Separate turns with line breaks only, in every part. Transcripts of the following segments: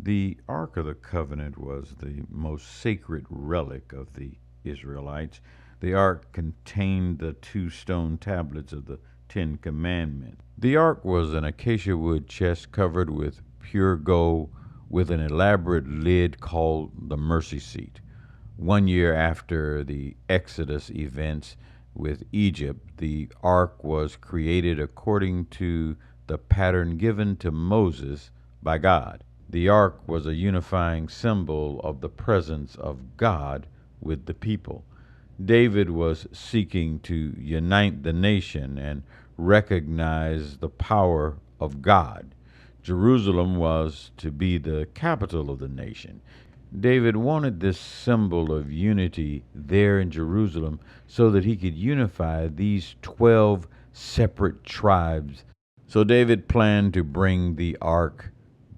The Ark of the Covenant was the most sacred relic of the Israelites. The Ark contained the two stone tablets of the Ten Commandments. The Ark was an acacia wood chest covered with pure gold with an elaborate lid called the mercy seat. 1 year after the Exodus events with Egypt, the ark was created according to the pattern given to Moses by God. The ark was a unifying symbol of the presence of God with the people. David was seeking to unite the nation and recognize the power of God. Jerusalem was to be the capital of the nation. David wanted this symbol of unity there in Jerusalem so that he could unify these 12 separate tribes. So David planned to bring the ark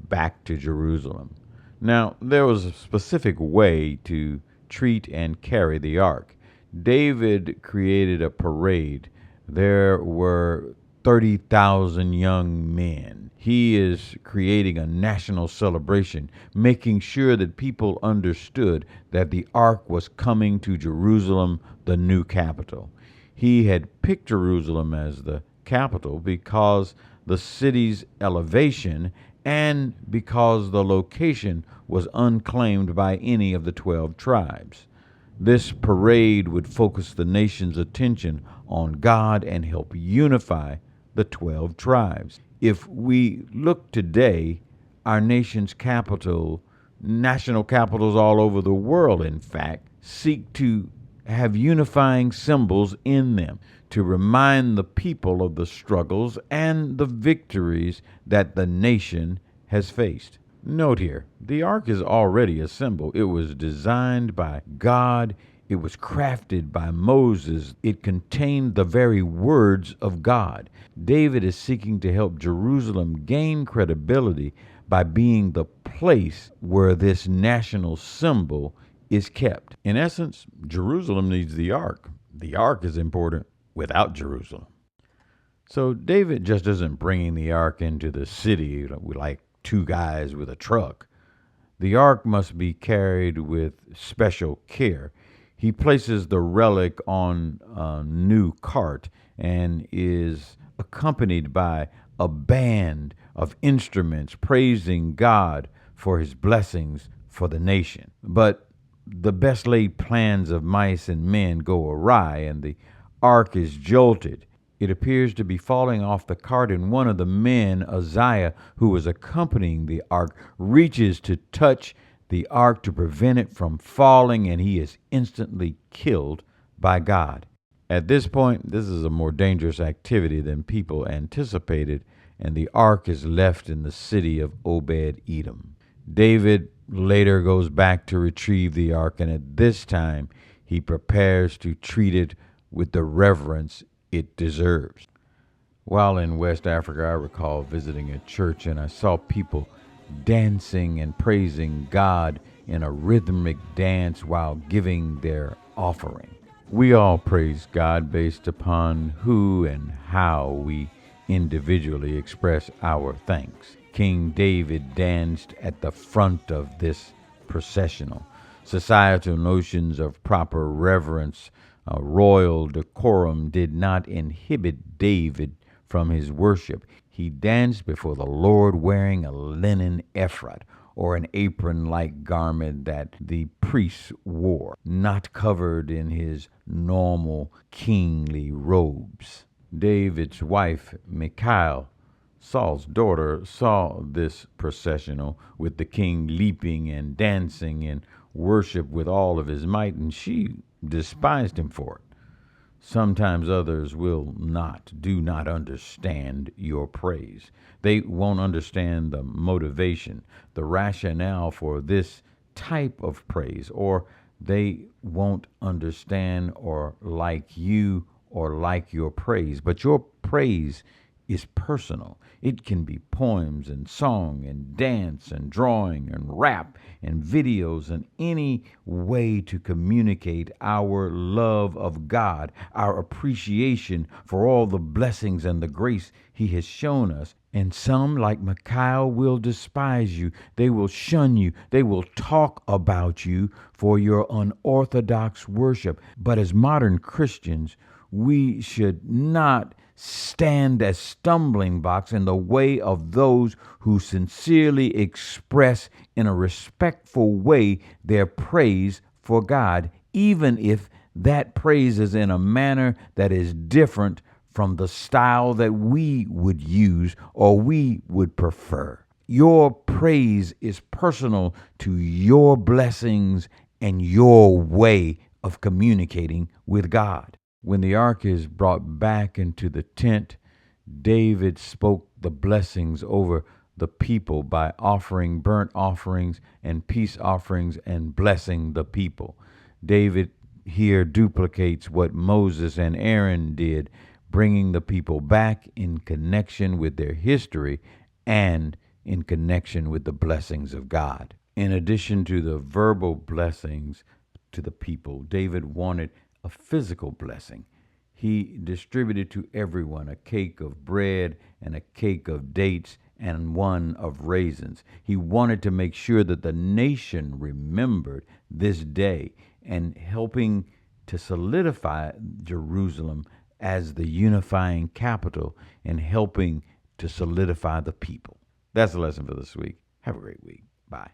back to Jerusalem. Now, there was a specific way to treat and carry the ark. David created a parade. There were 30,000 young men. He is creating a national celebration, making sure that people understood that the ark was coming to Jerusalem, the new capital. He had picked Jerusalem as the capital because the city's elevation and because the location was unclaimed by any of the 12 tribes. This parade would focus the nation's attention on God and help unify the 12 tribes. If we look today, our nation's capital, national capitals all over the world, in fact, seek to have unifying symbols in them to remind the people of the struggles and the victories that the nation has faced. Note here, the ark is already a symbol. It was designed by God. It was crafted by Moses. It contained the very words of God. David is seeking to help Jerusalem gain credibility by being the place where this national symbol is kept. In essence, Jerusalem needs the ark. The ark is important without Jerusalem. So David just isn't bringing the ark into the city like two guys with a truck. The ark must be carried with special care. He places the relic on a new cart and is accompanied by a band of instruments praising God for his blessings for the nation. But the best laid plans of mice and men go awry, and the ark is jolted. It appears to be falling off the cart, and one of the men, Uzziah, who was accompanying the ark, reaches to touch the ark to prevent it from falling, and he is instantly killed by God. At this point, this is a more dangerous activity than people anticipated, and the ark is left in the city of Obed-Edom. David later goes back to retrieve the ark, and at this time, he prepares to treat it with the reverence it deserves. While in West Africa, I recall visiting a church and I saw people dancing and praising God in a rhythmic dance while giving their offering. We all praise God based upon who and how we individually express our thanks. King David danced at the front of this processional. Societal notions of proper reverence, royal decorum did not inhibit David from his worship. He danced before the Lord wearing a linen ephod, or an apron-like garment that the priests wore, not covered in his normal kingly robes. David's wife, Michal, Saul's daughter, saw this processional with the king leaping and dancing in worship with all of his might, and she despised him for it. Sometimes others do not understand your praise. They won't understand the motivation, the rationale for this type of praise, or they won't understand or like you or like your praise. But your praise is personal. It can be poems and song and dance and drawing and rap and videos and any way to communicate our love of God, our appreciation for all the blessings and the grace He has shown us. And some, like Micaiah, will despise you. They will shun you. They will talk about you for your unorthodox worship. But as modern Christians, we should not stand as stumbling blocks in the way of those who sincerely express in a respectful way their praise for God, even if that praise is in a manner that is different from the style that we would use or we would prefer. Your praise is personal to your blessings and your way of communicating with God. When the ark is brought back into the tent, David spoke the blessings over the people by offering burnt offerings and peace offerings and blessing the people. David here duplicates what Moses and Aaron did, bringing the people back in connection with their history and in connection with the blessings of God. In addition to the verbal blessings to the people, David wanted a physical blessing. He distributed to everyone a cake of bread and a cake of dates and one of raisins. He wanted to make sure that the nation remembered this day and helping to solidify Jerusalem as the unifying capital and helping to solidify the people. That's the lesson for this week. Have a great week. Bye.